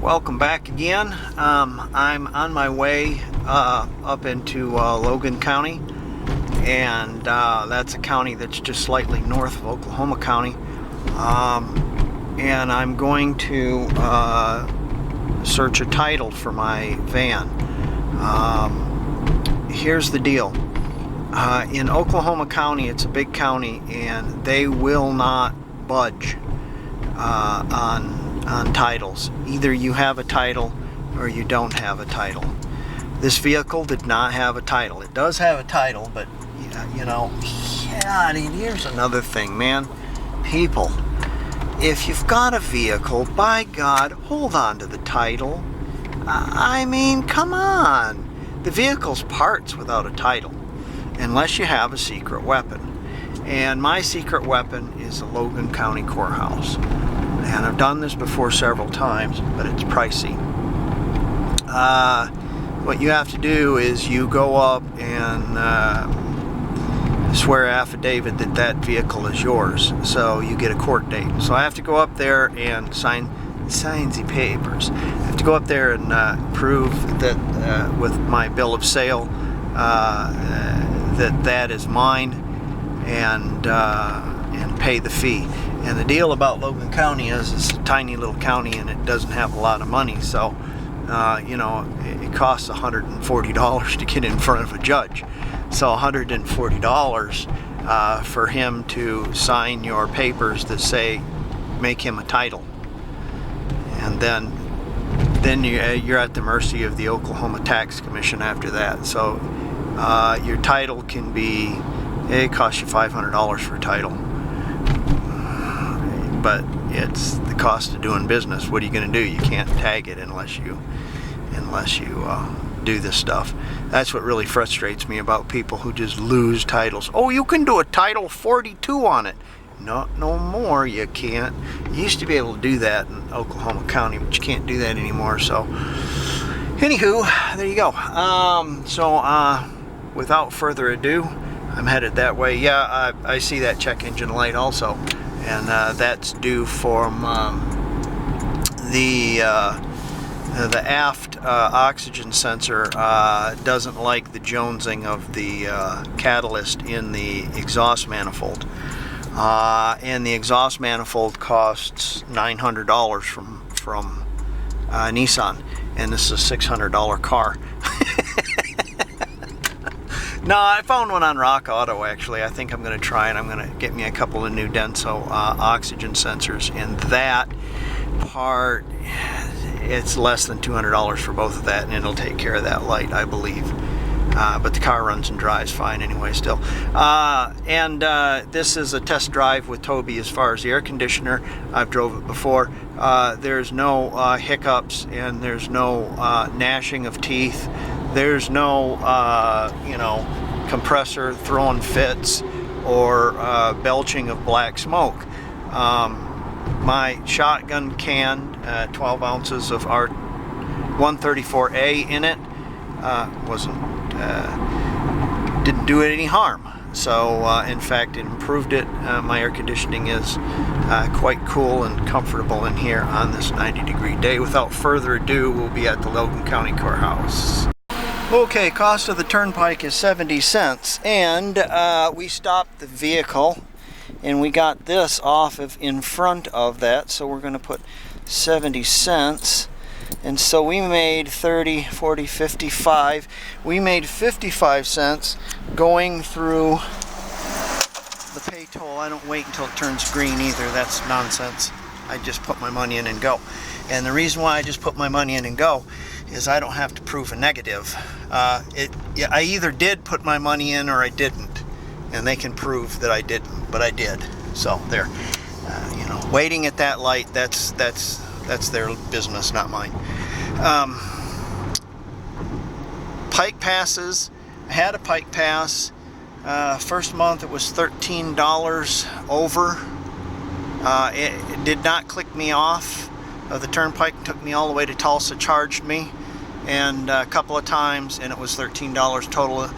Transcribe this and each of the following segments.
Welcome back again. I'm on my way up into Logan County, and that's a county that's just slightly north of Oklahoma County, and I'm going to search a title for my van. Here's the deal. In Oklahoma County, it's a big county, and they will not budge on titles. Either you have a title or you don't have a title. This vehicle did not have a title. It does have a title, but here's another thing, man. People, if you've got a vehicle, by God, hold on to the title. I mean, come on. The vehicle's parts without a title, unless you have a secret weapon. And my secret weapon is the Logan County Courthouse. And I've done this before several times, but it's pricey. What you have to do is you go up and swear affidavit that that vehicle is yours. So you get a court date. So I have to go up there and sign the papers. I have to go up there and prove that with my bill of sale that is mine, and pay the fee. And the deal about Logan County is it's a tiny little county and it doesn't have a lot of money, so it costs $140 to get in front of a judge. So $140 for him to sign your papers that say make him a title, and then you're at the mercy of the Oklahoma Tax Commission after that. So your title can be, it costs you $500 for a title, but it's the cost of doing business. What are you going to do? You can't tag it unless you do this stuff. That's what really frustrates me about people who just lose titles. Oh, you can do a Title 42 on it. No more, you can't. You used to be able to do that in Oklahoma County, but you can't do that anymore. So anywho, there you go. Without further ado, I'm headed that way. Yeah, I see that check engine light also, and that's due from the aft oxygen sensor doesn't like the jonesing of the catalyst in the exhaust manifold, and the exhaust manifold costs $900 from Nissan, and this is a $600 car. No, I found one on Rock Auto, actually. I think I'm going to try it. I'm going to get me a couple of new Denso oxygen sensors, and that part, it's less than $200 for both of that, and it'll take care of that light, I believe. But the car runs and drives fine anyway still. This is a test drive with Toby as far as the air conditioner. I've drove it before. There's no hiccups, and there's no gnashing of teeth. There's no, compressor throwing fits or belching of black smoke. My shotgun can, 12 ounces of our 134A in it, didn't do it any harm. So, in fact, it improved it. My air conditioning is quite cool and comfortable in here on this 90-degree day. Without further ado, we'll be at the Logan County Courthouse. Okay, cost of the Turnpike is 70 cents, and we stopped the vehicle and we got this off of in front of that, so we're going to put 70 cents, and so we made 30, 40, 55. We made 55 cents going through the pay toll. I don't wait until it turns green either. That's nonsense. I just put my money in and go. And the reason why I just put my money in and go is I don't have to prove a negative. I either did put my money in or I didn't, and they can prove that I didn't, but I did. So there, waiting at that light, that's their business, not mine. Pike passes. I had a Pike pass. First month it was $13 over. It did not click me off. The Turnpike took me all the way to Tulsa, charged me, and a couple of times, and it was $13 total.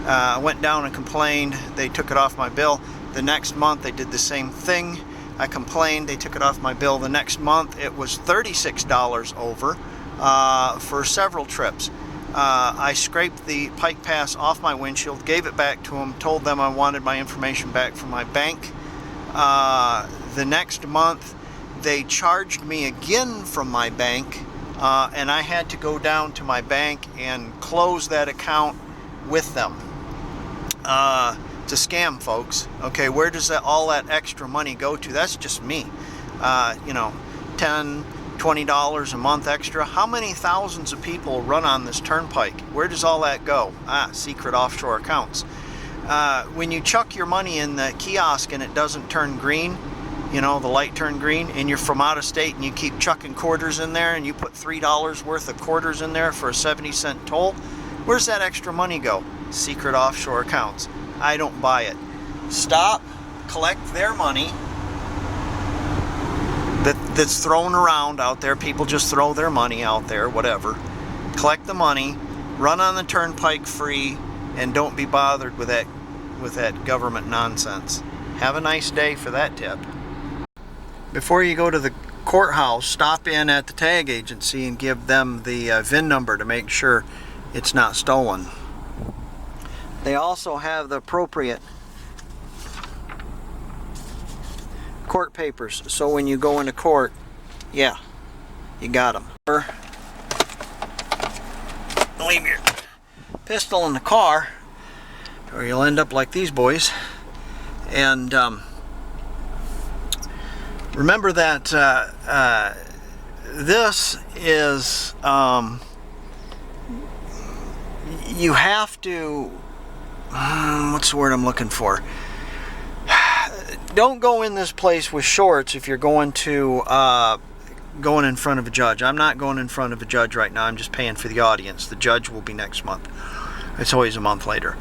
I went down and complained. They took it off my bill. The next month they did the same thing. I complained. They took it off my bill. The next month it was $36 over for several trips. I scraped the Pike Pass off my windshield, gave it back to them, told them I wanted my information back from my bank. The next month they charged me again from my bank, and I had to go down to my bank and close that account with them. It's a scam, folks. Okay, where does all that extra money go to? That's just me. You know, $10, $20 a month extra. How many thousands of people run on this turnpike? Where does all that go? Secret offshore accounts. When you chuck your money in the kiosk and it doesn't turn green, you know, the light turned green, and you're from out of state and you keep chucking quarters in there and you put $3 worth of quarters in there for a 70-cent toll, where's that extra money go? Secret offshore accounts. I don't buy it. Stop, collect their money that's thrown around out there. People just throw their money out there, whatever. Collect the money, run on the turnpike free, and don't be bothered with that government nonsense. Have a nice day for that tip. Before you go to the courthouse, stop in at the tag agency and give them the VIN number to make sure it's not stolen. They also have the appropriate court papers, so when you go into court, yeah, you got them. Leave your pistol in the car or you'll end up like these boys. And remember that this is you have to what's the word I'm looking for? Don't go in this place with shorts if you're going to going in front of a judge. I'm not going in front of a judge right now. I'm just paying for the audience. The judge will be next month. It's always a month later.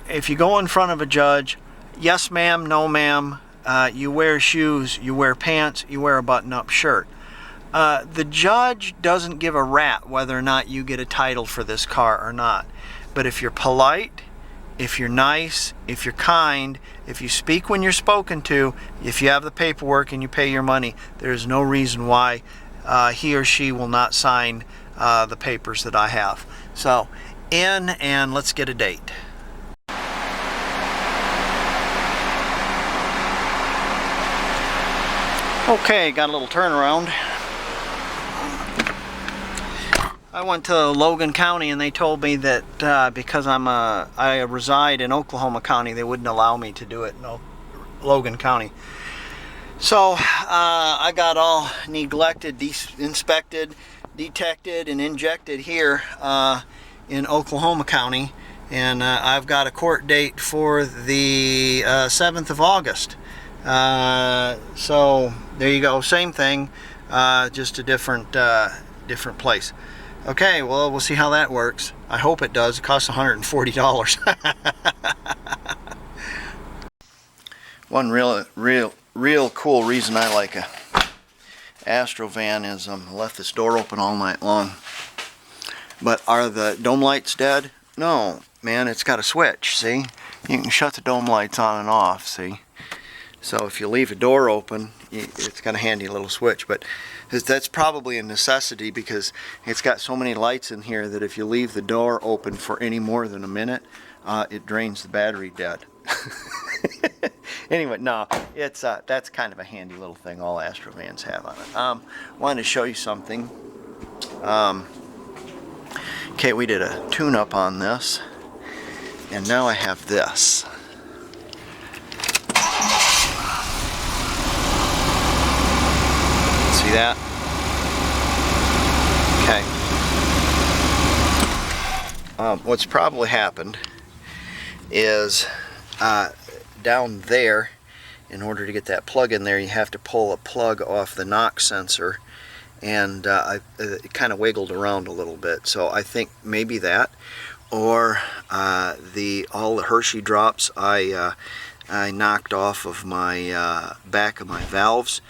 If you go in front of a judge, yes ma'am, no ma'am, you wear shoes, you wear pants, you wear a button-up shirt. The judge doesn't give a rat whether or not you get a title for this car or not. But if you're polite, if you're nice, if you're kind, if you speak when you're spoken to, if you have the paperwork and you pay your money, there's no reason why he or she will not sign the papers that I have. So, in and let's get a date. Okay, got a little turnaround. I went to Logan County and they told me that because I reside in Oklahoma County, they wouldn't allow me to do it in Logan County. So I got all neglected, inspected, detected, and injected here in Oklahoma County, and I've got a court date for the 7th of August. So there you go, same thing, just a different place. Okay, well, we'll see how that works. I hope it does. It costs $140. One real cool reason I like a Astro van is I left this door open all night long. But are the dome lights dead? No, man, it's got a switch, see? You can shut the dome lights on and off, see? So if you leave a door open, it's got a handy little switch, but that's probably a necessity because it's got so many lights in here that if you leave the door open for any more than a minute, it drains the battery dead. Anyway, no, it's that's kind of a handy little thing all Astro vans have on it. Wanted to show you something. Okay, we did a tune-up on this, and now I have this. See that? Okay. What's probably happened is down there, in order to get that plug in there, you have to pull a plug off the knock sensor, and it kind of wiggled around a little bit. So I think maybe that, or all the Hershey drops I knocked off of my back of my valves.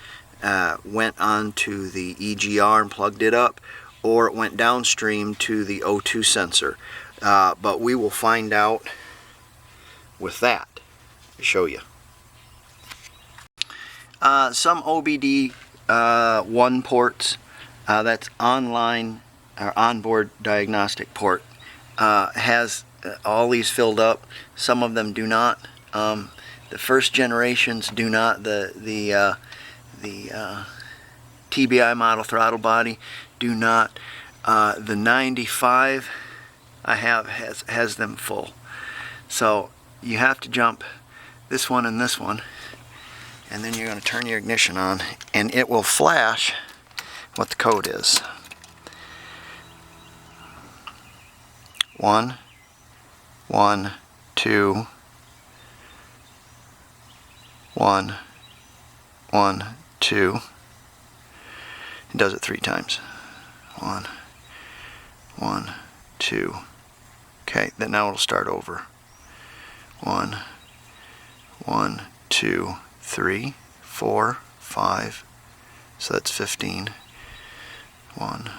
Went onto the EGR and plugged it up, or it went downstream to the O2 sensor. But we will find out with that. I'll show you. Some OBD 1 ports, that's online or onboard diagnostic port, has all these filled up. Some of them do not. The first generations do not. The TBI model throttle body do not. The 95 I have has them full. So you have to jump this one and this one, and then you're going to turn your ignition on, and it will flash what the code is. 1 1 2 1 1 2. It does it 3 times. 1 1 2. Okay, then now it'll start over. 1 1 2 3 4 5. So that's 15. 1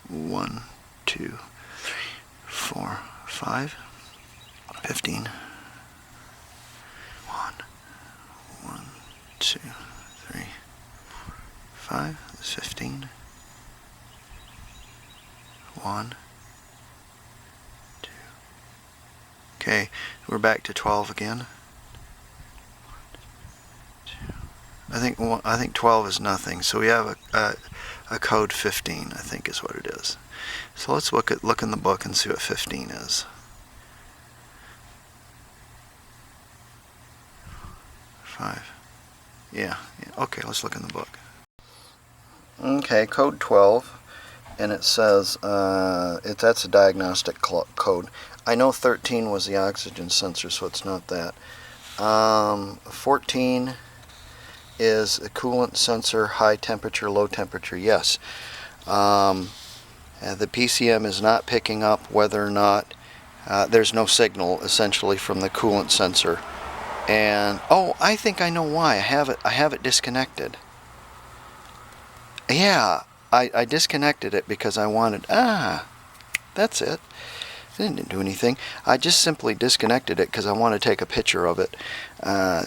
1 2 3 4 5. 15. 1 1 2 3 5. That's 15. 1 2. Okay, we're back to 12 again. I think 12 is nothing, so we have a code 15, I think is what it is. So let's look in the book and see what 15 is. 5. Yeah. Okay, let's look in the book. Okay, code 12, and it says that's a diagnostic code. I know 13 was the oxygen sensor, so it's not that. 14 is a coolant sensor, high temperature, low temperature. Yes. The PCM is not picking up whether or not there's no signal essentially from the coolant sensor. And oh, I think I know why. I have it disconnected. Yeah, I disconnected it because I wanted, that's it. It didn't do anything. I just simply disconnected it because I want to take a picture of it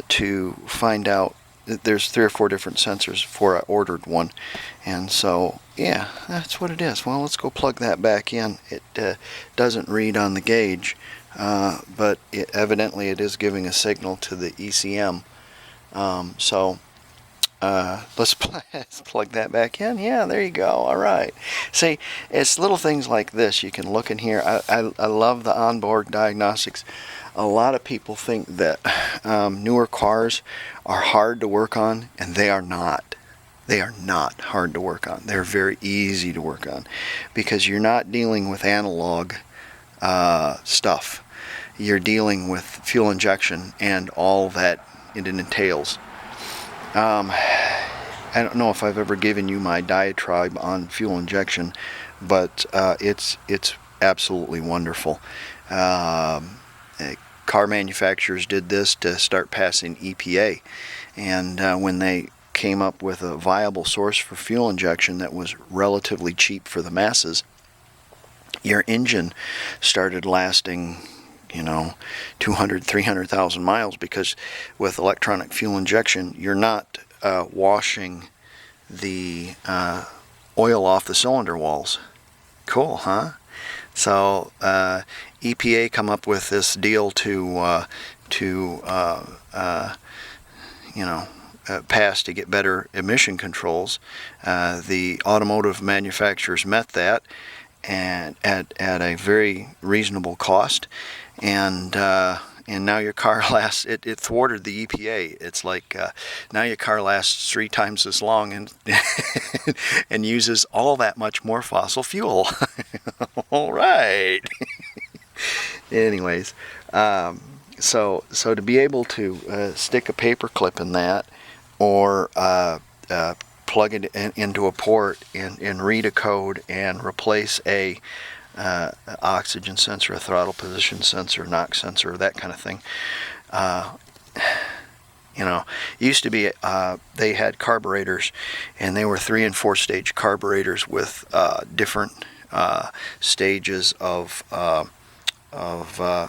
to find out. There's 3 or 4 different sensors before I ordered one, and so yeah, that's what it is. Well, let's go plug that back in. It doesn't read on the gauge, but evidently it is giving a signal to the ECM. So let's plug that back in. Yeah, there you go. All right. See, it's little things like this you can look in here. I love the onboard diagnostics. A lot of people think that newer cars are hard to work on, and they are not. They are not hard to work on. They're very easy to work on because you're not dealing with analog stuff. You're dealing with fuel injection and all that it entails. I don't know if I've ever given you my diatribe on fuel injection, but it's absolutely wonderful. Car manufacturers did this to start passing EPA, and when they came up with a viable source for fuel injection that was relatively cheap for the masses, your engine started lasting 200, 300,000 miles, because with electronic fuel injection you're not washing the oil off the cylinder walls. Cool, huh? So EPA come up with this deal to pass to get better emission controls. The automotive manufacturers met that, and at a very reasonable cost, and now your car lasts. It thwarted the EPA. It's like now your car lasts 3 times as long and and uses all that much more fossil fuel. All right. Anyways, so to be able to stick a paper clip in that, or plug it into a port and read a code and replace a oxygen sensor, a throttle position sensor, knock sensor, that kind of thing. Used to be they had carburetors, and they were 3- and 4-stage carburetors with different stages of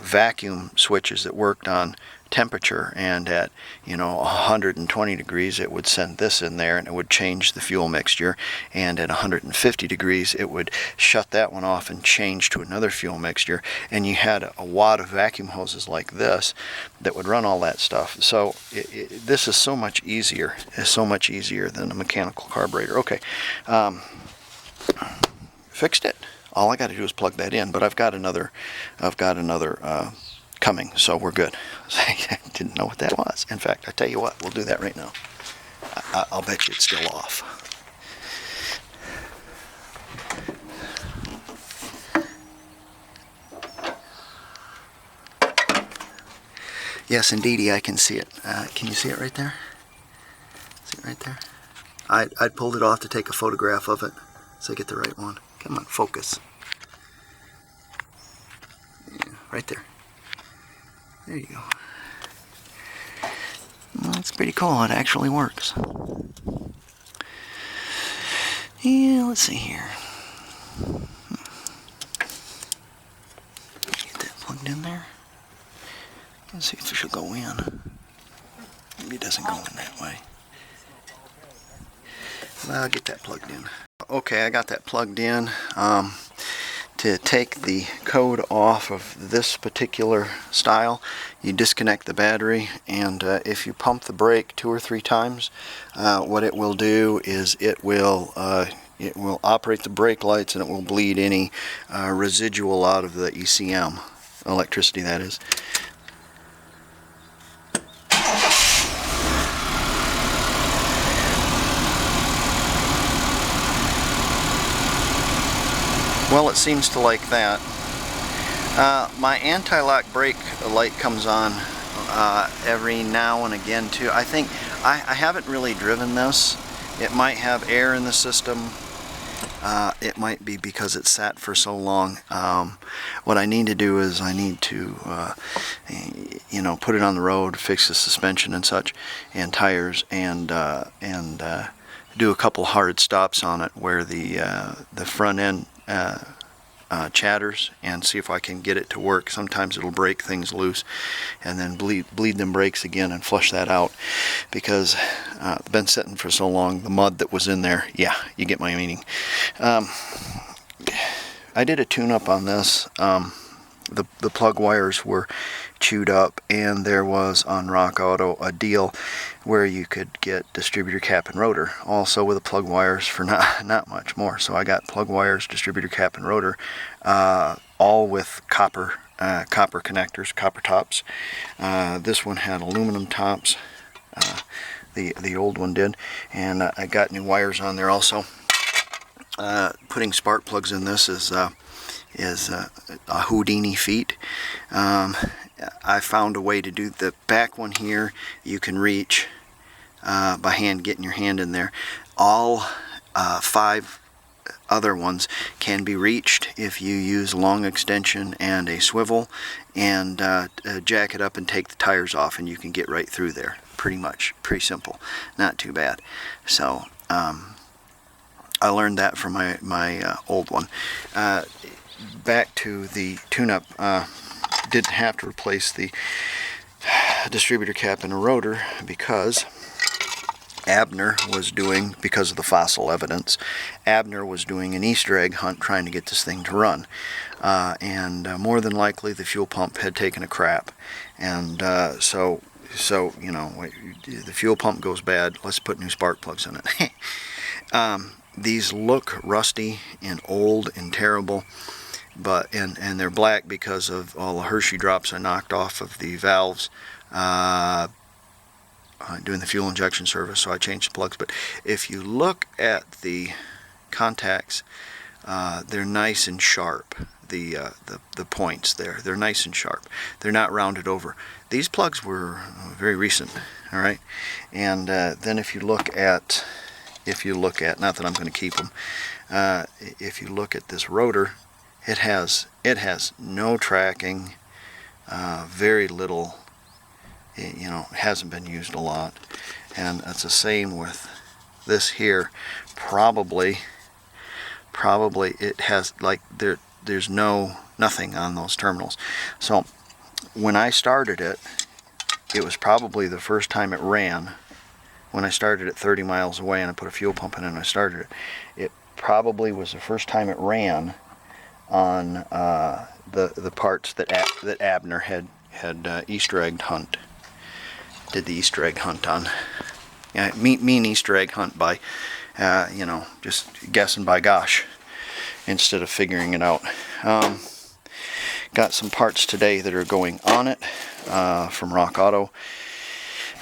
vacuum switches that worked on temperature, and at 120 degrees it would send this in there and it would change the fuel mixture, and at 150 degrees it would shut that one off and change to another fuel mixture, and you had a wad of vacuum hoses like this that would run all that stuff. So this is so much easier. It's so much easier than a mechanical carburetor. Okay, fixed it. All I got to do is plug that in, but I've got another coming, so we're good. I didn't know what that was. In fact, I tell you what, we'll do that right now. I'll bet you it's still off. Yes, indeedy, I can see it. Can you see it right there? See it right there? I pulled it off to take a photograph of it, so I get the right one. Come on, focus. Yeah, right there. There you go. Well, it's pretty cool. It actually works. Yeah, let's see here. Get that plugged in there. Let's see if it should go in. Maybe it doesn't go in that way. Well, I'll get that plugged in. Okay, I got that plugged in. To take the code off of this particular style, you disconnect the battery, and if you pump the brake 2 or 3 times, what it will do is it will operate the brake lights, and it will bleed any residual out of the ECM, electricity that is. Well, it seems to like that. My anti-lock brake light comes on every now and again too. I think I haven't really driven this. It might have air in the system. It might be because it's sat for so long. What I need to do is I need to put it on the road, fix the suspension and such, and tires, and do a couple hard stops on it where the front end chatters, and see if I can get it to work. Sometimes it'll break things loose, and then bleed them brakes again and flush that out, because it's been sitting for so long. The mud that was in there, yeah, you get my meaning. I did a tune-up on this. The plug wires were chewed up, and there was on Rock Auto a deal where you could get distributor cap and rotor also with the plug wires for not much more. So I got plug wires, distributor cap and rotor, all with copper connectors, copper tops. This one had aluminum tops, the old one did, and I got new wires on there also. Putting spark plugs in this is a Houdini feat. I found a way to do the back one here. You can reach by hand, getting your hand in there. All 5 other ones can be reached if you use a long extension and a swivel, and jack it up and take the tires off, and you can get right through there. Pretty much, pretty simple, not too bad. So I learned that from my old one. Back to the tune-up. Didn't have to replace the distributor cap and a rotor because Abner was doing, because of the fossil evidence, Abner was doing an Easter egg hunt trying to get this thing to run. And more than likely the fuel pump had taken a crap. And so the fuel pump goes bad, let's put new spark plugs in it. These look rusty and old and terrible, but and they're black because of all the Hershey drops I knocked off of the valves doing the fuel injection service, so I changed the plugs. But if you look at the contacts, they're nice and sharp. The points there, they're nice and sharp. They're not rounded over. These plugs were very recent, all right. And then if you look at, not that I'm going to keep them, if you look at this rotor, it has no tracking, very little. It hasn't been used a lot, and it's the same with this here. Probably it has, like, there's nothing on those terminals. So when I started it, it was probably the first time it ran when I started at 30 miles away and I put a fuel pump in and I started it. It probably was the first time it ran on the parts that Abner had Easter egg hunt. Did the Easter egg hunt on. Yeah, mean Easter egg hunt by, you know, just guessing by gosh instead of figuring it out. Got some parts today that are going on it from Rock Auto.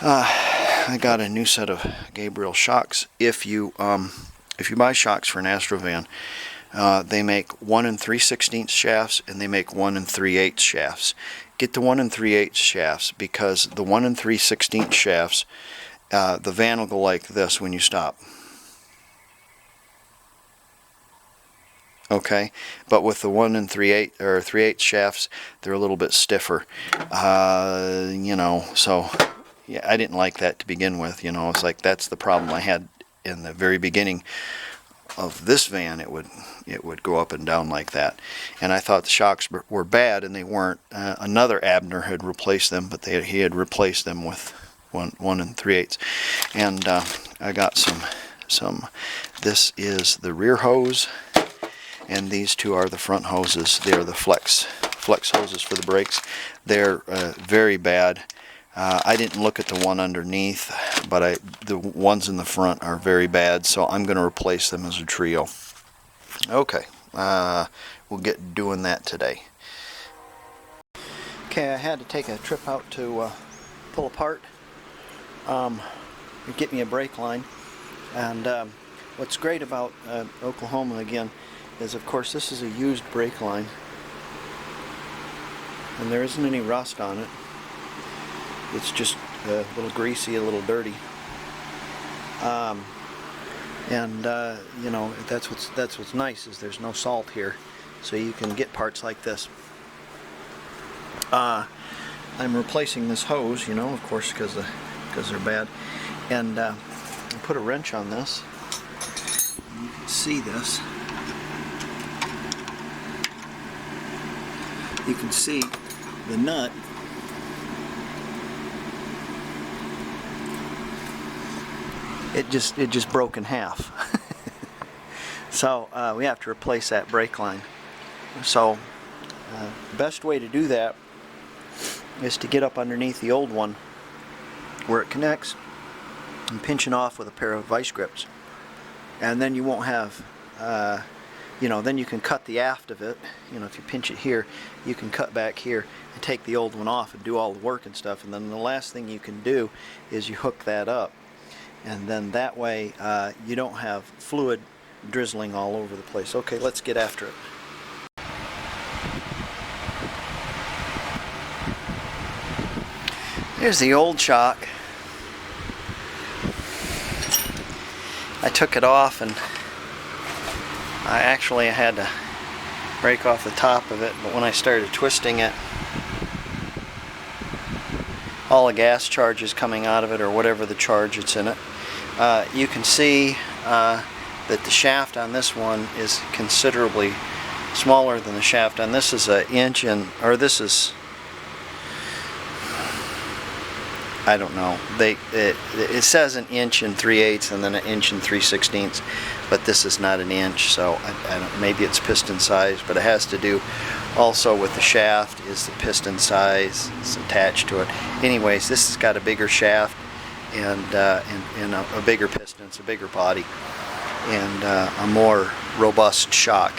I got a new set of Gabriel shocks. If you buy shocks for an Astro van, they make 1 3/16 shafts and they make 1 3/8 shafts. Get the 1 3/8 shafts because the 1 3/16 shafts, the van will go like this when you stop. Okay, but with the 1 3/8 or 3/8 shafts, they're a little bit stiffer. You know, so yeah, I didn't like that to begin with. You know, it's like that's the problem I had in the very beginning of this van. It would go up and down like that, and I thought the shocks were bad, and they weren't. Another Abner had replaced them, but he had replaced them with 1 3/8, and I got some. This is the rear hose, and these two are the front hoses. They are the flex hoses for the brakes. They're very bad. I didn't look at the one underneath, but the ones in the front are very bad, so I'm going to replace them as a trio. Okay, we'll get doing that today. Okay, I had to take a trip out to pull apart, get me a brake line, and what's great about Oklahoma again is, of course, this is a used brake line, and there isn't any rust on it. It's just a little greasy, a little dirty, and you know, that's what's nice is there's no salt here, so you can get parts like this. I'm replacing this hose, you know, of course, because they're bad, and I put a wrench on this. You can see this. You can see the nut. It just broke in half. So we have to replace that brake line. So the best way to do that is to get up underneath the old one where it connects and pinch it off with a pair of vice grips, and then you won't have you know, then you can cut the aft of it. You know, if you pinch it here, you can cut back here and take the old one off and do all the work and stuff, and then the last thing you can do is you hook that up. And then that way you don't have fluid drizzling all over the place. Okay, let's get after it. Here's the old shock. I took it off, and I actually had to break off the top of it, but when I started twisting it, all the gas charges coming out of it, or whatever the charge that's in it. You can see that the shaft on this one is considerably smaller than the shaft on this. Is an inch or this is, I don't know. It says 1 3/8 and then 1 3/16, but this is not 1 inch, so I don't, maybe it's piston size, but it has to do also with the shaft. Is the piston size is attached to it. Anyways, this has got a bigger shaft and a bigger piston. It's a bigger body and a more robust shock.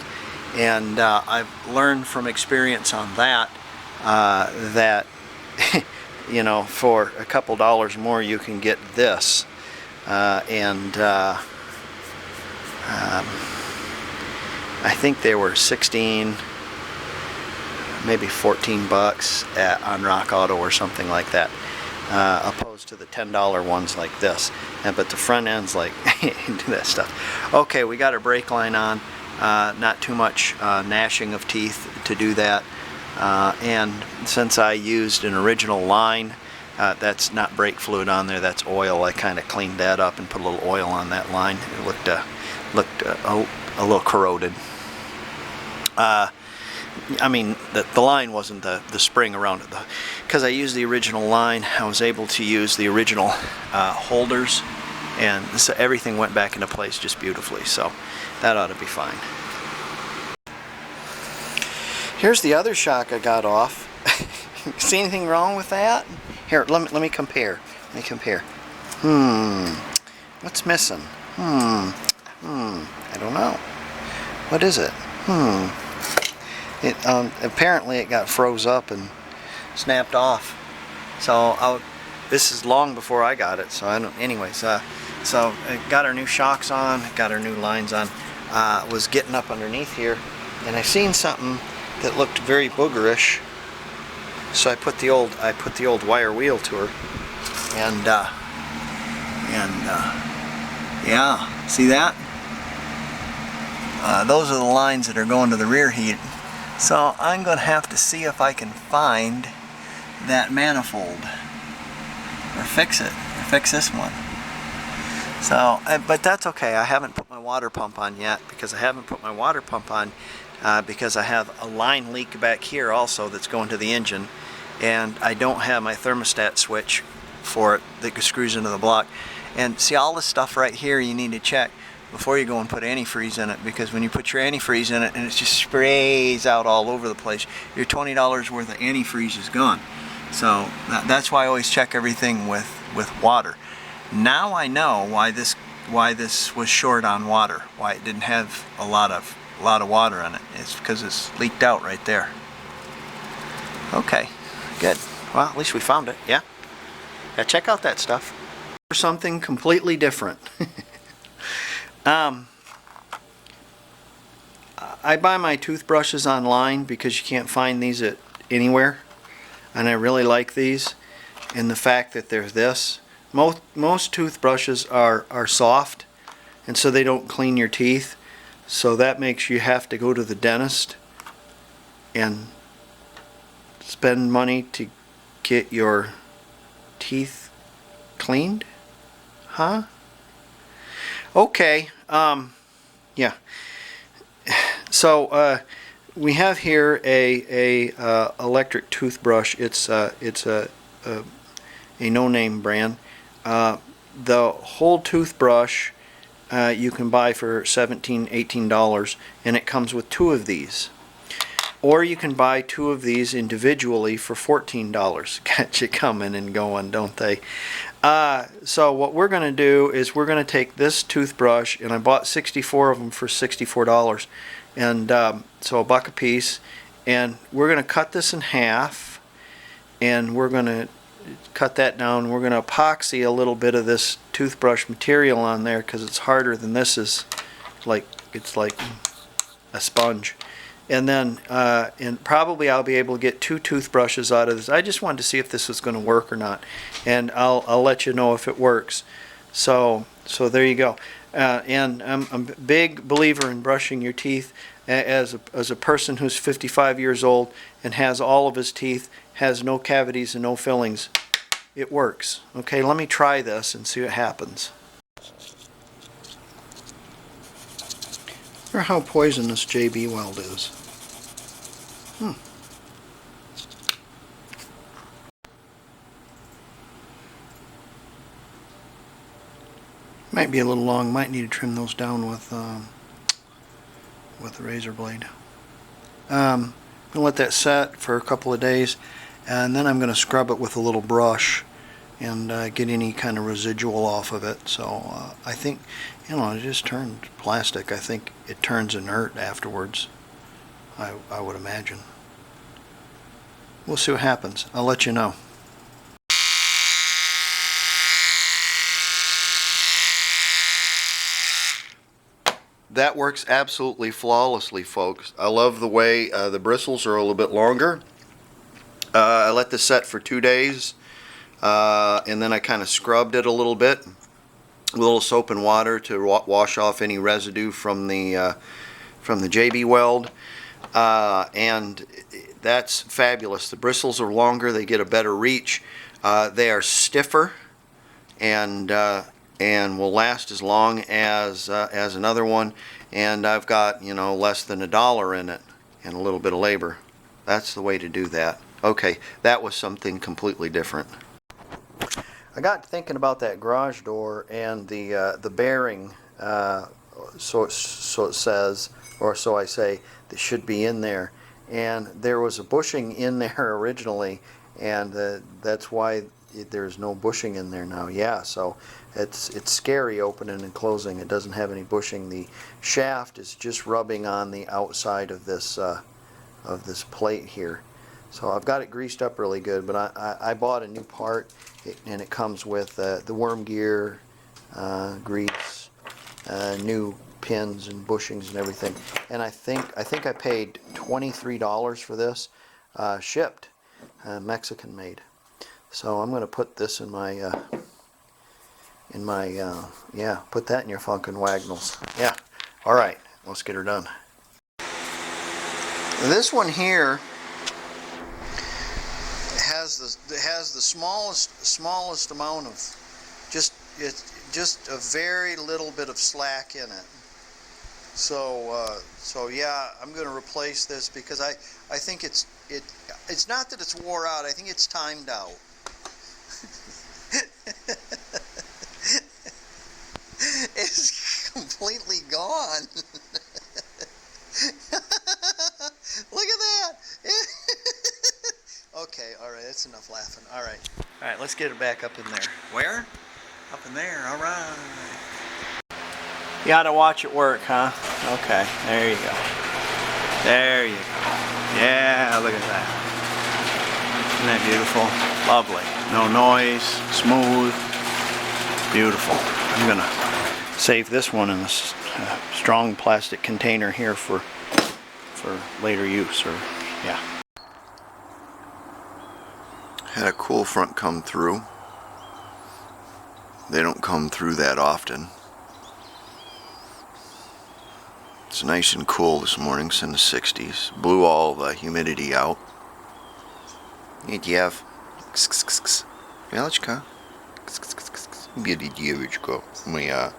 And I've learned from experience on that that you know, for a couple dollars more you can get this, and I think they were 16, maybe 14 bucks on Rock Auto or something like that, opposed to the $10 ones like this. But the front end's like do that stuff. Okay, we got our brake line on. Not too much gnashing of teeth to do that. And since I used an original line, that's not brake fluid on there, that's oil. I kind of cleaned that up and put a little oil on that line. It looked a little corroded. I mean, the line wasn't the spring around it. Because I used the original line, I was able to use the original holders, and so everything went back into place just beautifully. So that ought to be fine. Here's the other shock I got off. See anything wrong with that? Here, let me compare. Let me compare. What's missing? I don't know. What is it? It apparently it got froze up and snapped off. So this is long before I got it. So I don't. Anyways, so I got our new shocks on, got our new lines on. Was getting up underneath here, and I seen something that looked very boogerish. So I put the old wire wheel to her, and yeah, see that? Those are the lines that are going to the rear heat. So I'm going to have to see if I can find that manifold, or fix it, or fix this one. So, but that's okay. I haven't put my water pump on yet, because I have a line leak back here also that's going to the engine, and I don't have my thermostat switch for it that screws into the block. And see, all this stuff right here you need to check before you go and put antifreeze in it, because when you put your antifreeze in it and it just sprays out all over the place, your $20 worth of antifreeze is gone. So that's why I always check everything with water. Now I know why this was short on water, why it didn't have a lot of water in it. It's because it's leaked out right there. Okay, good. Well, at least we found it. Yeah, check out that stuff. For something completely different. I buy my toothbrushes online because you can't find these at anywhere, and I really like these, and the fact that they're this. Most toothbrushes are soft, and so they don't clean your teeth, so that makes you have to go to the dentist and spend money to get your teeth cleaned. Huh? Okay. Yeah. So we have here a electric toothbrush. It's a no-name brand. The whole toothbrush you can buy for $17, $18, and it comes with 2 of these. Or you can buy 2 of these individually for $14. Got you coming and going, don't they? So what we're going to do is we're going to take this toothbrush, and I bought 64 of them for $64, and so $1 a piece, and we're going to cut this in half, and we're going to cut that down. We're going to epoxy a little bit of this toothbrush material on there because it's harder than this is. It's like a sponge. And then and probably I'll be able to get 2 toothbrushes out of this. I just wanted to see if this was going to work or not, and I'll let you know if it works. So there you go. And I'm a big believer in brushing your teeth. As a person who's 55 years old and has all of his teeth, has no cavities and no fillings, it works. Okay, let me try this and see what happens. I wonder how poisonous JB Weld is. Might be a little long. Might need to trim those down with the razor blade. I'm gonna let that set for a couple of days, and then I'm gonna scrub it with a little brush and get any kind of residual off of it. So I think, you know, it just turned plastic. I think it turns inert afterwards, I would imagine. We'll see what happens. I'll let you know. That works absolutely flawlessly, folks. I love the way the bristles are a little bit longer. I let this set for 2 days, and then I kind of scrubbed it a little bit. A little soap and water to wash off any residue from the JB Weld, and that's fabulous. The bristles are longer; they get a better reach. They are stiffer, and will last as long as another one. And I've got, you know, less than $1 in it, and a little bit of labor. That's the way to do that. Okay, that was something completely different. I got thinking about that garage door and the bearing, so it says, or so I say, that should be in there. And there was a bushing in there originally, and that's why there's no bushing in there now. Yeah, so it's scary opening and closing. It doesn't have any bushing. The shaft is just rubbing on the outside of this plate here. So I've got it greased up really good, but I bought a new part, and it comes with the worm gear, grease, new pins and bushings and everything. And I think I paid $23 for this, shipped, Mexican made. So I'm going to put this in my yeah, put that in your Funkin' Wagnalls. Yeah. All right, let's get her done. This one here has the smallest amount of just a very little bit of slack in it. So yeah, I'm going to replace this because I think it's not that it's wore out. I think it's timed out. It's completely gone. Look at that. Okay, all right, that's enough laughing. All right, let's get it back up in there. Where? Up in there. All right. You gotta watch it work, huh? Okay, there you go. There you go. Yeah, look at that. Isn't that beautiful? Lovely. No noise, smooth, beautiful. I'm gonna save this one in this strong plastic container here for later use, or yeah. Had a cool front come through. They don't come through that often. It's nice and cool this morning. It's in the 60s. Blew all the humidity out. Девочка. Бедная девочка моя.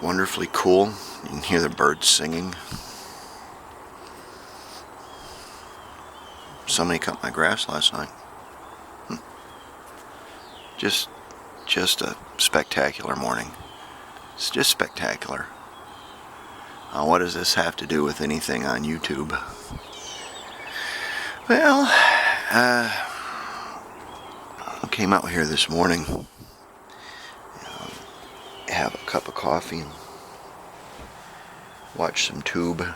Wonderfully cool. You can hear the birds singing. Somebody cut my grass last night. Just a spectacular morning. It's just spectacular. What does this have to do with anything on YouTube? Well, I came out here this morning, have a cup of coffee and watch some tube.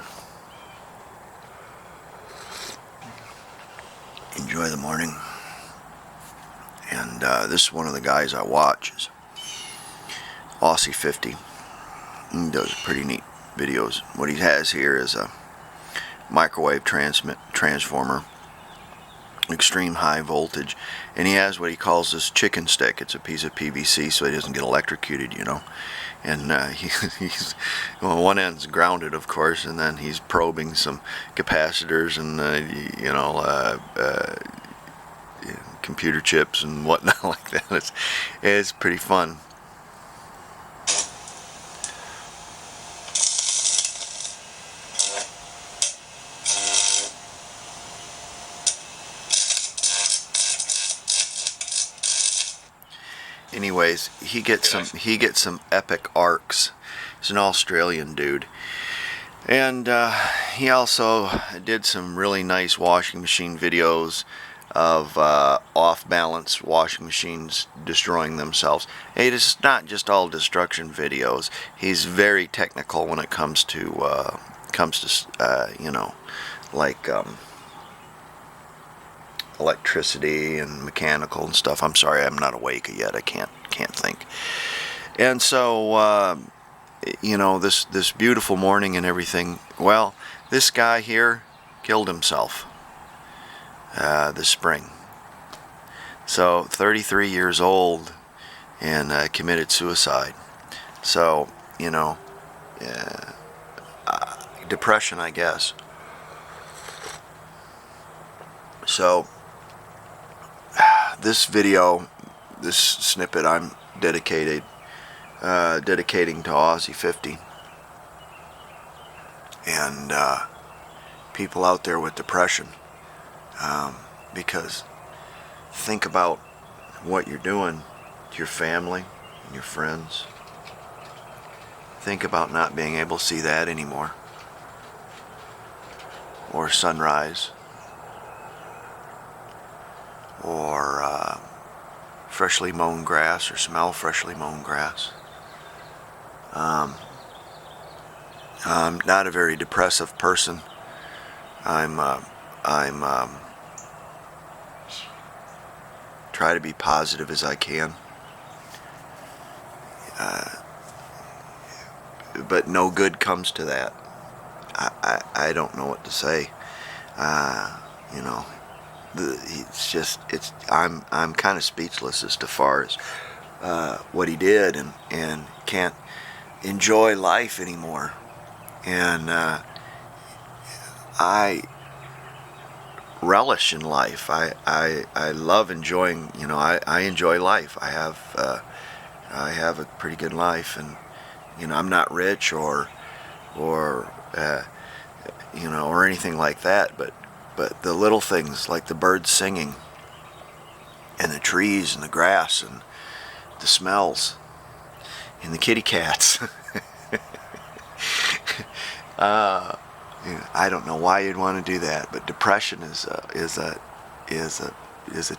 Enjoy the morning. And this is one of the guys I watch, is Aussie 50. He does pretty neat videos. What he has here is a microwave transformer, extreme high voltage, and he has what he calls this chicken stick. It's a piece of PVC so he doesn't get electrocuted, you know. And he's well, one end's grounded, of course, and then he's probing some capacitors and computer chips and whatnot like that. It's pretty fun. Anyways, he gets some epic arcs. He's an Australian dude, and he also did some really nice washing machine videos of off-balance washing machines destroying themselves. It is not just all destruction videos. He's very technical when it comes to electricity and mechanical and stuff. I'm sorry, I'm not awake yet. I can't think. And so this beautiful morning and everything. Well, this guy here killed himself this spring. So 33 years old and committed suicide. So depression, I guess. So this video, this snippet, I'm dedicating to Aussie 50. and people out there with depression, because think about what you're doing to your family and your friends. Think about not being able to see that anymore, or sunrise, or freshly mown grass, or smell freshly mown grass. I'm not a very depressive person. I'm try to be positive as I can, but no good comes to that. I don't know what to say. You know, I'm kind of speechless as to far as what he did, and can't enjoy life anymore. And I relish in life. I love enjoying. You know, I enjoy life. I have a pretty good life, and you know, I'm not rich or you know, or anything like that. But the little things, like the birds singing, and the trees, and the grass, and the smells, and the kitty cats. I don't know why you'd want to do that, but depression is a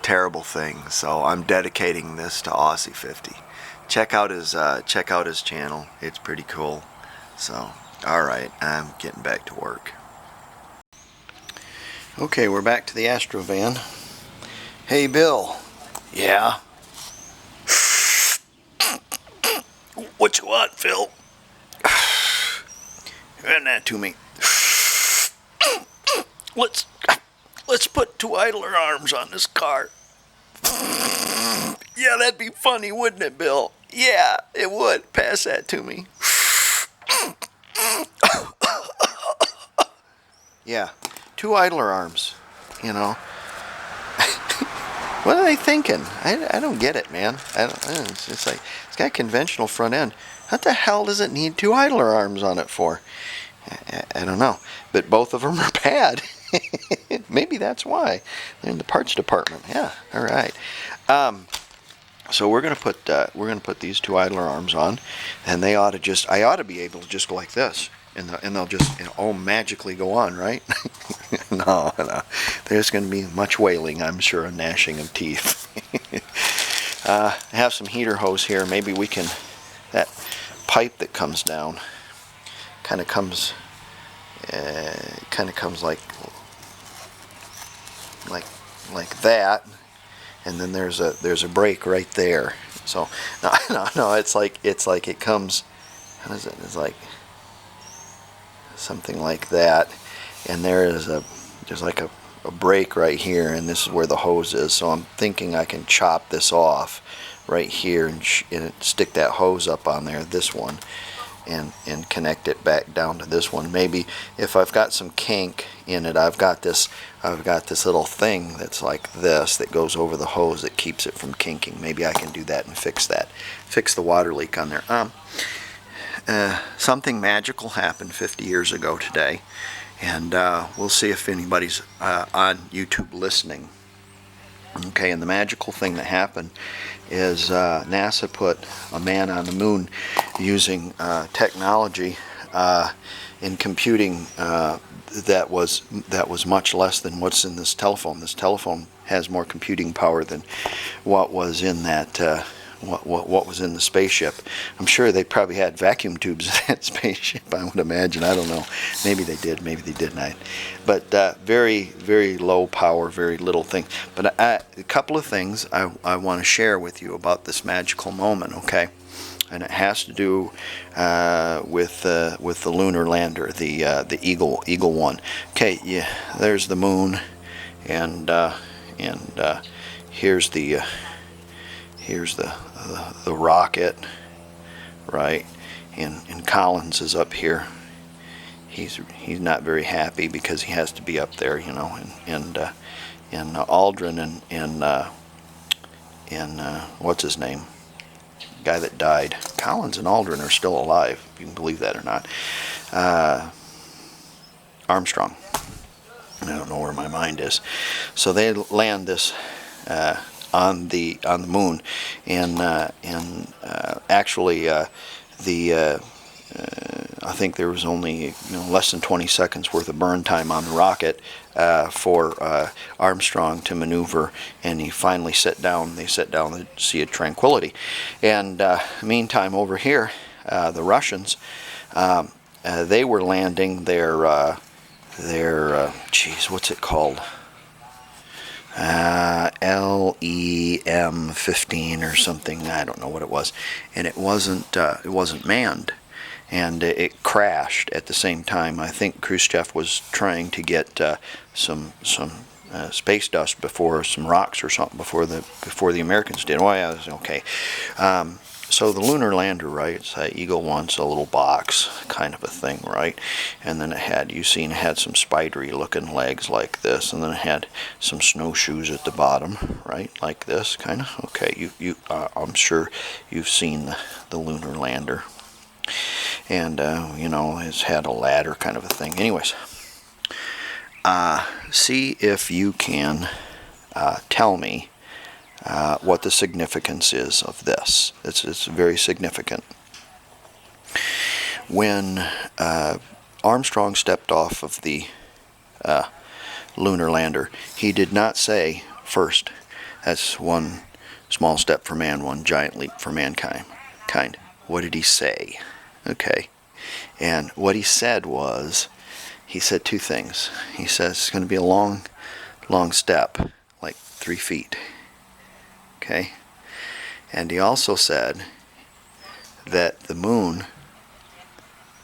terrible thing. So I'm dedicating this to Aussie 50. Check out his channel. It's pretty cool. So, all right, I'm getting back to work. Okay, we're back to the Astro van. Hey, Bill. Yeah. What you want, Phil? Hand that to me. Let's put two idler arms on this car. Yeah, that'd be funny, wouldn't it, Bill? Yeah, it would. Pass that to me. Yeah, two idler arms, you know. What are they thinking? I don't get it, man. It's like, it's got a conventional front end. What the hell does it need two idler arms on it for? I don't know. But both of them are bad. Maybe that's why. They're in the parts department. Yeah, all right. So we're gonna put these two idler arms on, and I ought to be able to just go like this, and they'll just all magically go on, right? No. There's gonna be much wailing, I'm sure, and gnashing of teeth. I have some heater hose here. Maybe we can. That pipe that comes down kind of comes like that, and then there's a break right there. So no, it's like it comes. How is it? It's like something like that, and there's like a break right here, and this is where the hose is. So I'm thinking I can chop this off right here and stick that hose up on there, this one, and connect it back down to this one. Maybe if I've got some kink in it, I've got this little thing that's like this that goes over the hose that keeps it from kinking. Maybe I can do that and fix the water leak on there. Something magical happened 50 years ago today, and we'll see if anybody's on YouTube listening. Okay, and the magical thing that happened is NASA put a man on the moon using technology in computing that was much less than what's in this telephone. This telephone has more computing power than what was in that what was in the spaceship. I'm sure they probably had vacuum tubes in that spaceship, I would imagine. I don't know. Maybe they did, maybe they didn't. But very, very low power, very little thing. But a couple of things I want to share with you about this magical moment, okay? And it has to do with the lunar lander, the Eagle 1. Okay, yeah, there's the moon, and here's the rocket, right? And Collins is up here. He's not very happy because he has to be up there, you know. And Aldrin and what's his name? Guy that died. Collins and Aldrin are still alive, if you can believe that or not. Armstrong. I don't know where my mind is. So they land this on the moon, and actually I think there was only less than 20 seconds worth of burn time on the rocket for Armstrong to maneuver, and he finally set down. They set down the Sea of Tranquility, and meantime over here, the Russians, they were landing their geez, what's it called? LEM-15 or something. I don't know what it was, and it wasn't manned, and it crashed at the same time. I think Khrushchev was trying to get some space dust before some rocks or something before the Americans did. Well, yeah, it was okay. So the lunar lander, right, it's Eagle 1, it's a little box kind of a thing, right? And then it had, it had some spidery looking legs like this, and then it had some snowshoes at the bottom, right, like this, kind of. Okay, I'm sure you've seen the lunar lander. And, it's had a ladder kind of a thing. Anyways, see if you can tell me what the significance is of this. It's very significant. When Armstrong stepped off of the lunar lander, he did not say, first, that's one small step for man, one giant leap for mankind. What did he say? Okay. And what he said was, he said two things. He says it's going to be a long step, like 3 feet. Okay, and he also said that the moon,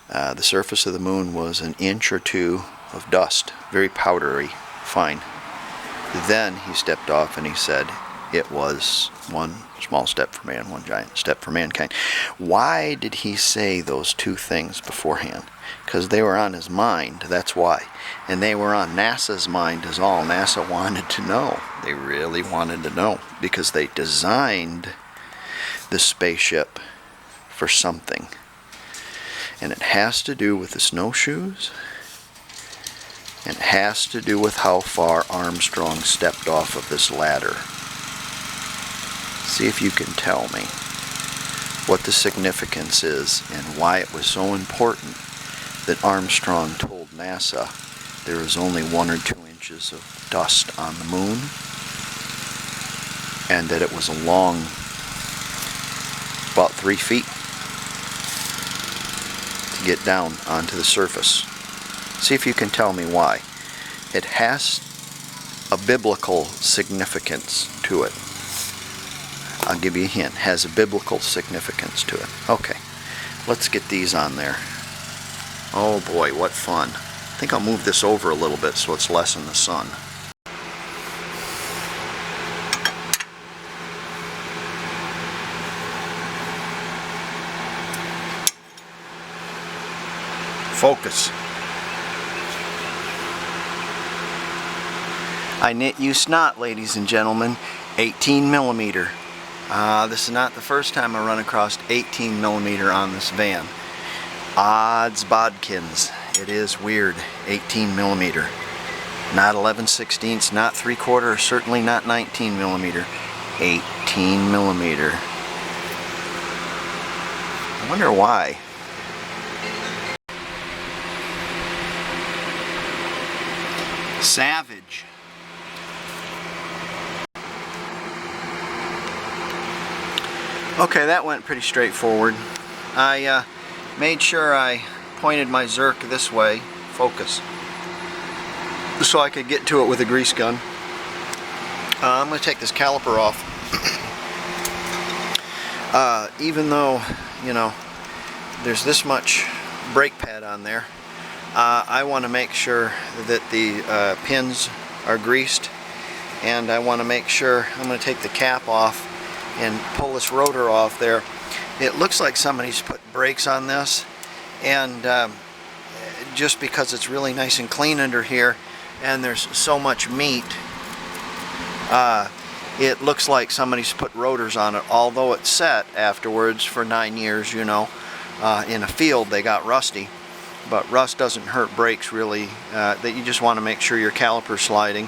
the surface of the moon was 1 inch or 2 of dust, very powdery, fine. Then he stepped off and he said it was one small step for man, one giant step for mankind. Why did he say those two things beforehand? Because they were on his mind, that's why. And they were on NASA's mind as all. NASA wanted to know. They really wanted to know, because they designed the spaceship for something. And it has to do with the snowshoes, and it has to do with how far Armstrong stepped off of this ladder. See if you can tell me what the significance is and why it was so important that Armstrong told NASA there was only 1 or 2 inches of dust on the moon, and that it was a long, about 3 feet to get down onto the surface. See if you can tell me why. It has a biblical significance to it. I'll give you a hint. It has a biblical significance to it. Okay, let's get these on there. Oh boy, what fun. I think I'll move this over a little bit so it's less in the sun. Focus. I knit you snot, ladies and gentlemen. 18 millimeter. This is not the first time I run across 18 millimeter on this van. Odds bodkins. It is weird. 18 millimeter. Not 11/16, not 3/4, certainly not 19 millimeter. 18 millimeter. I wonder why. Savage. Okay, that went pretty straightforward. I made sure I pointed my Zerk this way, focus, so I could get to it with a grease gun. I'm going to take this caliper off. Even though, there's this much brake pad on there, I want to make sure that the pins are greased, and I want to make sure, I'm going to take the cap off and pull this rotor off there. It looks like somebody's put brakes on this, and just because it's really nice and clean under here and there's so much meat, it looks like somebody's put rotors on it, although it's set afterwards for 9 years, in a field they got rusty. but rust doesn't hurt brakes really. That you just want to make sure your caliper's sliding.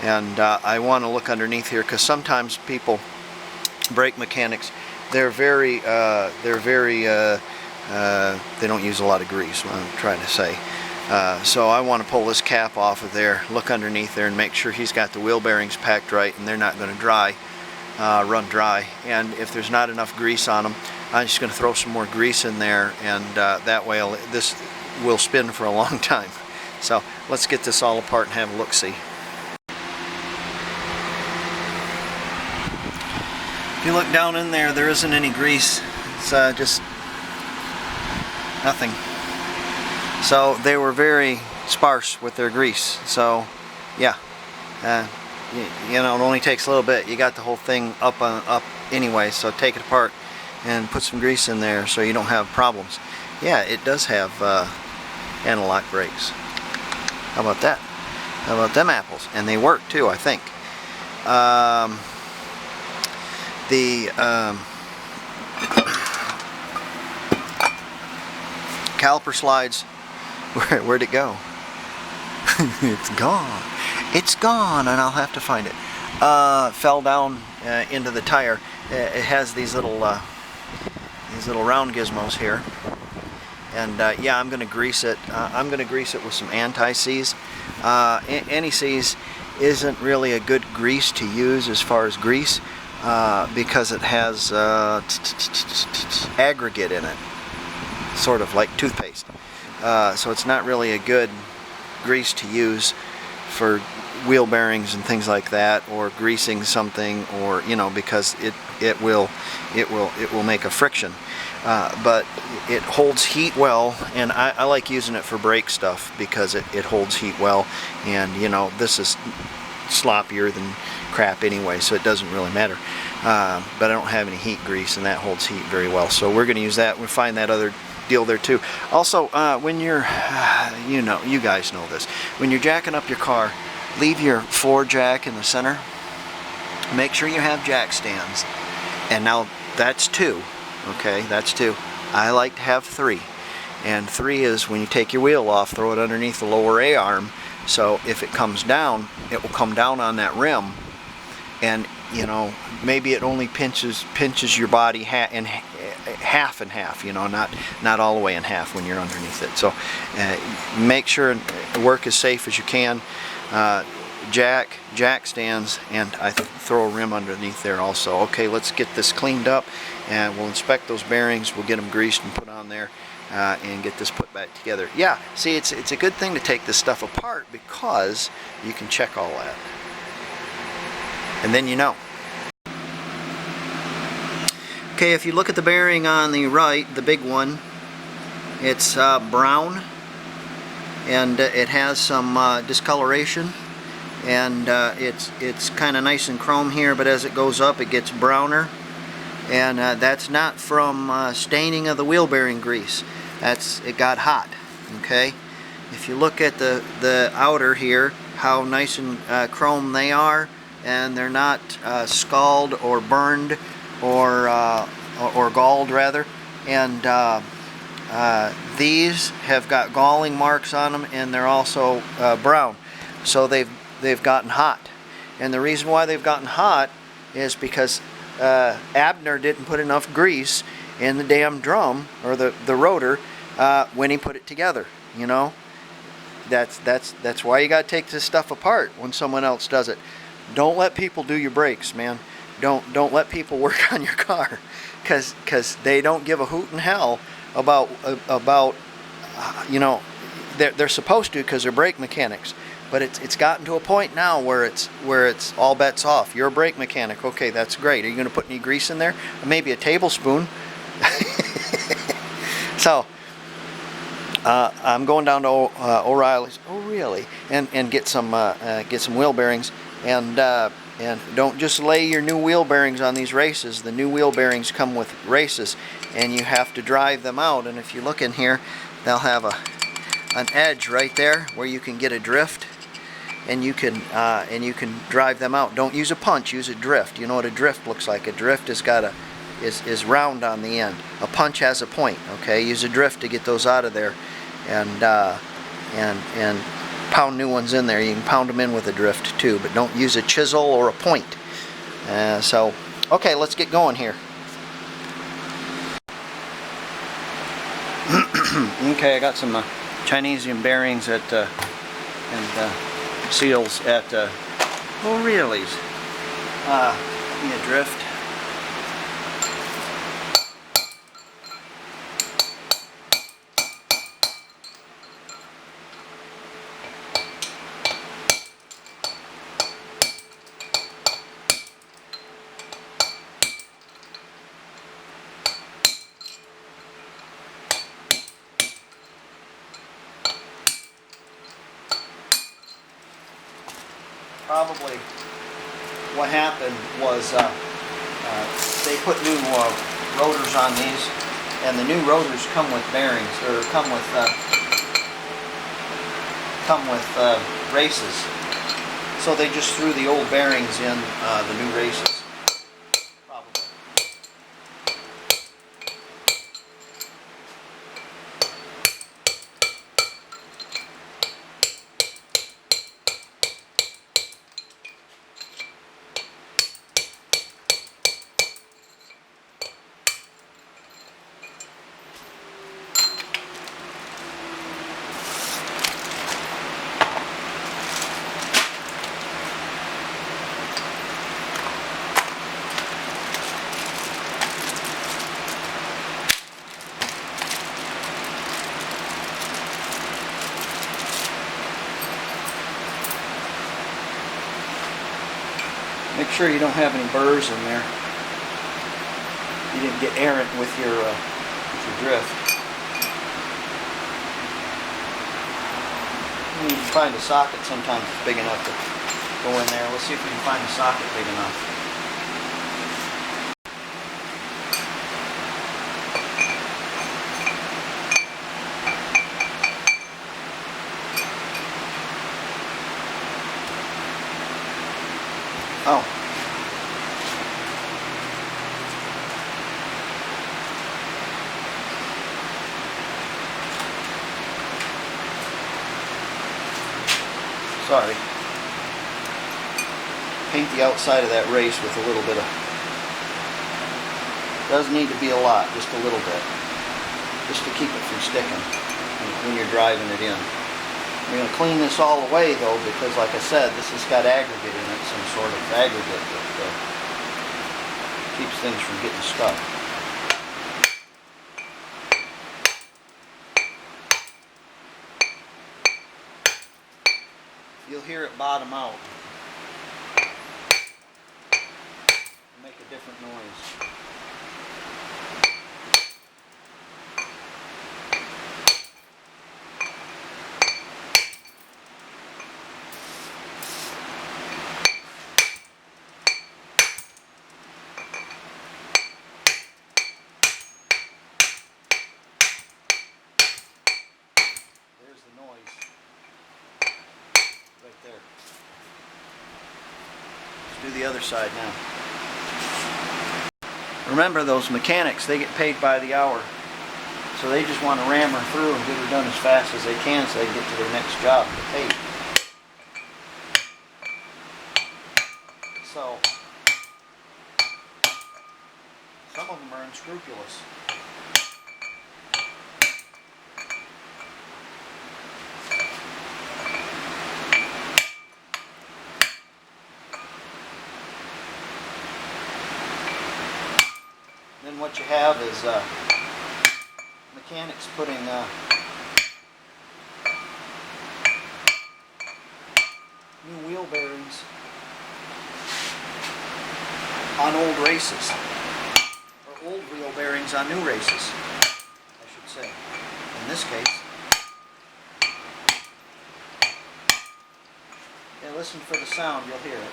And I want to look underneath here, because sometimes people, brake mechanics, they don't use a lot of grease, what I'm trying to say. So I want to pull this cap off of there, look underneath there, and make sure he's got the wheel bearings packed right and they're not going to run dry. And if there's not enough grease on them, I'm just going to throw some more grease in there, and that way this will spin for a long time. So let's get this all apart and have a look-see. If you look down in there, there isn't any grease. It's just nothing. So they were very sparse with their grease. So yeah, you know, it only takes a little bit. You got the whole thing up anyway, so take it apart and put some grease in there so you don't have problems. Yeah, it does have analog brakes. How about that? How about them apples? And they work too, I think. The caliper slides, where'd it go? It's gone. It's gone, and I'll have to find it. Fell down into the tire. It has these little round gizmos here, and yeah, I'm going to grease it. I'm going to grease it with some anti-seize. Anti-seize isn't really a good grease to use as far as grease, because it has aggregate in it, sort of like toothpaste. So it's not really a good grease to use for wheel bearings and things like that, or greasing something, or you know, because it will make a friction. But it holds heat well, and I like using it for brake stuff because it holds heat well, and you know, this is sloppier than crap anyway, so it doesn't really matter. But I don't have any heat grease, and that holds heat very well, so we're going to use that. We'll find that other deal there too. Also, when you're, you know, you guys know this, when you're jacking up your car, leave your floor jack in the center. Make sure you have jack stands. And now that's 2, okay, that's 2. I like to have 3. And 3 is when you take your wheel off, throw it underneath the lower A-arm, so if it comes down, it will come down on that rim, and you know, maybe it only pinches your body half and half, you know, not all the way in half when you're underneath it. So make sure work as safe as you can. Jack stands, and I throw a rim underneath there also. Okay, let's get this cleaned up, and we'll inspect those bearings. We'll get them greased and put on there, and get this put back together. Yeah, see, it's a good thing to take this stuff apart, because you can check all that, and then you know. Okay, if you look at the bearing on the right, the big one, it's brown, and it has some discoloration, and it's kind of nice and chrome here, but as it goes up it gets browner, and that's not from staining of the wheel bearing grease. It got hot. Okay, if you look at the outer here, how nice and chrome they are, and they're not scald or burned or galled rather, and these have got galling marks on them, and they're also brown, so they've gotten hot. And the reason why they've gotten hot is because Abner didn't put enough grease in the damn drum, or the rotor, when he put it together. You know, that's why you got to take this stuff apart when someone else does it. Don't let people do your brakes, man. Don't let people work on your car, because they don't give a hoot in hell about you know, they're supposed to, because they're brake mechanics. But it's gotten to a point now where it's all bets off. You're a brake mechanic, okay, that's great. Are you going to put any grease in there? Maybe a tablespoon. So I'm going down to O'Reilly's. Oh, really? And get some wheel bearings, and don't just lay your new wheel bearings on these races. The new wheel bearings come with races, and you have to drive them out. And if you look in here, they'll have an edge right there where you can get a drift, and you can drive them out. Don't use a punch, use a drift. You know what a drift looks like. A drift is round on the end. A punch has a point. Okay, use a drift to get those out of there, and pound new ones in there. You can pound them in with a drift too, but don't use a chisel or a point. So, okay, let's get going here. Okay, I got some Chinesium bearings at and seals at O'Reilly's. Give me a drift. Probably what happened was they put new rotors on these, and the new rotors come with bearings, or come with races. So they just threw the old bearings in the new races. Probably. Make sure you don't have any burrs in there. You didn't get errant with your drift. You can find a socket sometimes it's big enough to go in there. Let's see if we can find a socket big enough. Oh. Sorry. Paint the outside of that race with a little bit of, doesn't need to be a lot, just a little bit. Just to keep it from sticking when you're driving it in. We're going to clean this all away though, because like I said, this has got aggregate in it, some sort of aggregate that keeps things from getting stuck. You'll hear it bottom out. Make a different noise. Right there. Let's do the other side now. Remember, those mechanics, they get paid by the hour. So they just want to ram her through and get her done as fast as they can so they can get to their next job and get paid. So, some of them are unscrupulous. Then what you have is mechanics putting new wheel bearings on old races, or old wheel bearings on new races, I should say. In this case, yeah, listen for the sound, you'll hear it.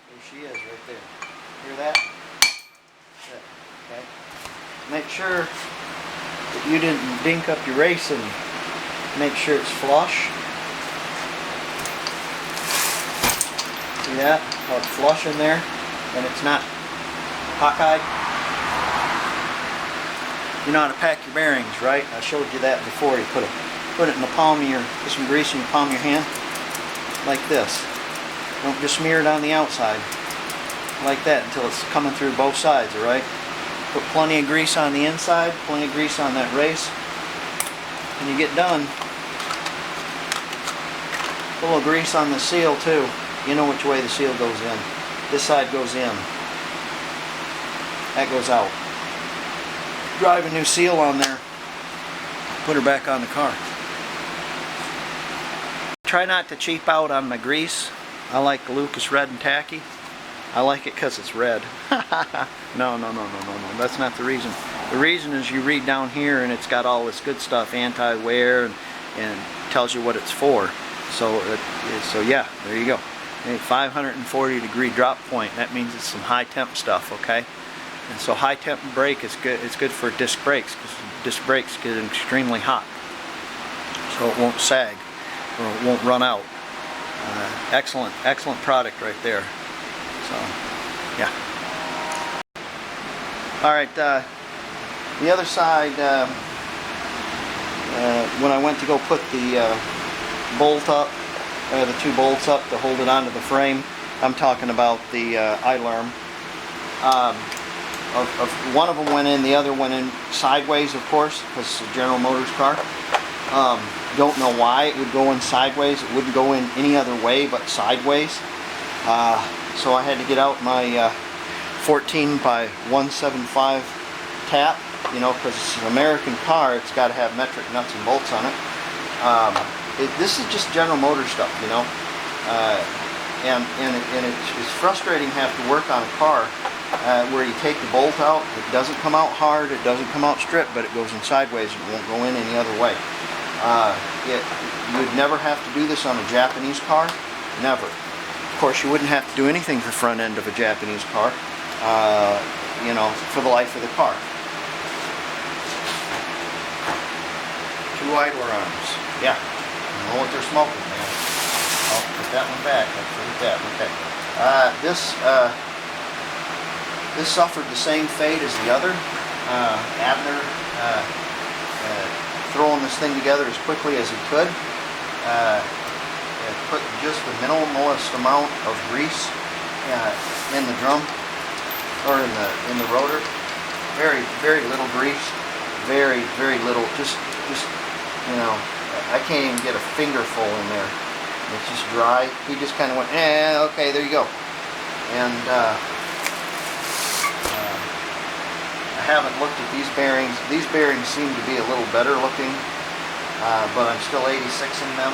There she is, right there. Hear that? Okay. Make sure that you didn't dink up your race, and make sure it's flush. See that? How it's flush in there, and it's not cockeyed. You know how to pack your bearings, right? I showed you that before. You put it in the palm of your, put some grease in the palm of your hand, like this. Don't just smear it on the outside, like that, until it's coming through both sides, alright? Put plenty of grease on the inside, plenty of grease on that race. When you get done, a little grease on the seal too. You know which way the seal goes in. This side goes in. That goes out. Drive a new seal on there. Put her back on the car. Try not to cheap out on my grease. I like Lucas Red and Tacky. I like it because it's red. No. That's not the reason. The reason is you read down here and it's got all this good stuff, anti-wear, and tells you what it's for. So yeah, there you go. A 540 degree drop point. That means it's some high temp stuff, okay? And so high temp brake is good. It's good for disc brakes because disc brakes get extremely hot, so it won't sag or it won't run out. Excellent product right there. So yeah. All right. The other side. When I went to go put the bolt up, the two bolts up to hold it onto the frame. I'm talking about the I-arm. One of them went in, the other went in sideways, of course, because it's a General Motors car. Don't know why it would go in sideways. It wouldn't go in any other way but sideways. So I had to get out my 14 by 175 tap, you know, because it's an American car. It's got to have metric nuts and bolts on it. This is just General Motors stuff, you know. And it's frustrating to have to work on a car where you take the bolt out, it doesn't come out hard, it doesn't come out stripped, but it goes in sideways and it won't go in any other way. You'd never have to do this on a Japanese car, never. Of course, you wouldn't have to do anything for the front end of a Japanese car, you know, for the life of the car. Two idler arms, yeah. I know what they're smoking, man. I'll put that one back. Let's look at that. Okay. This suffered the same fate as the other. Abner throwing this thing together as quickly as he could. Put just the minimalist amount of grease in the drum or in the rotor. Very little grease. Very little. Just you know. I can't even get a fingerful in there. It's just dry. He just kind of went, okay, there you go. And I haven't looked at these bearings. These bearings seem to be a little better looking, but I'm still 86 in them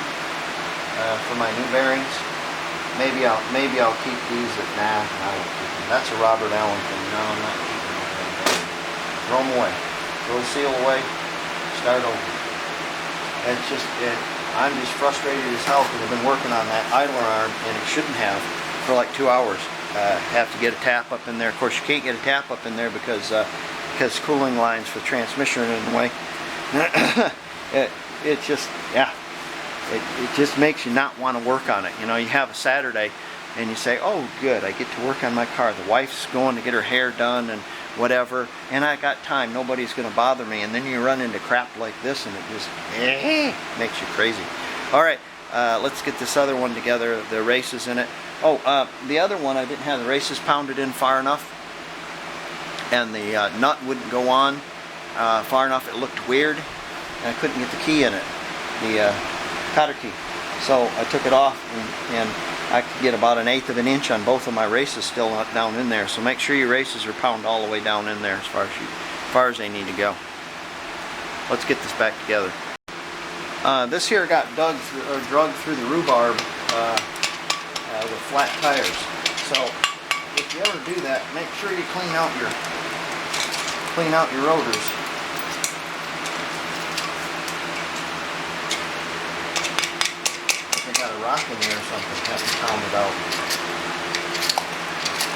for my new bearings. Maybe I'll keep these. I won't keep them. That's a Robert Allen thing. No, I'm not keeping them. Throw them away. Throw the seal away. Start over. It's just, I'm just frustrated as hell because I've been working on that idler arm and it shouldn't have for like 2 hours. Have to get a tap up in there. Of course, you can't get a tap up in there because cooling lines for the transmission are in the way. It just, yeah, it just makes you not want to work on it. You know, you have a Saturday and you say, oh, good, I get to work on my car. The wife's going to get her hair done and whatever, and I got time, nobody's going to bother me, and then you run into crap like this and it just makes you crazy. Alright, let's get this other one together, the races in it. Oh, the other one I didn't have the races pounded in far enough, and the nut wouldn't go on far enough. It looked weird, and I couldn't get the key in it, the cotter key. So I took it off, and I could get about 1/8 of an inch on both of my races still not down in there. So make sure your races are pounded all the way down in there as far as they need to go. Let's get this back together. This here got drugged through the rhubarb with flat tires. So if you ever do that, make sure you clean out your rotors. Got a rock in there or something, have to pound it out.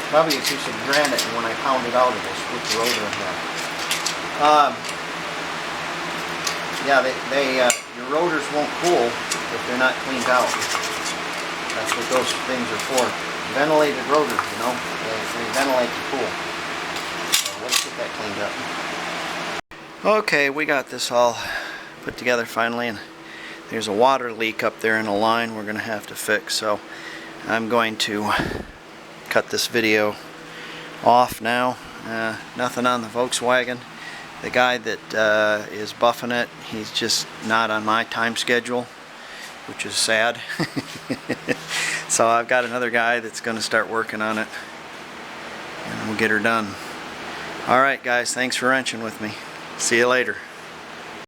Probably a piece of granite, and when I pound it out, it will split the rotor in half. Yeah, your rotors won't cool if they're not cleaned out. That's what those things are for. Ventilated rotors, you know, they ventilate to cool. So let's get that cleaned up. Okay, we got this all put together finally, and there's a water leak up there in a line we're going to have to fix, so I'm going to cut this video off now. Nothing on the Volkswagen. The guy that is buffing it, he's just not on my time schedule, which is sad. So I've got another guy that's going to start working on it, and we'll get her done. Alright guys, thanks for wrenching with me. See you later.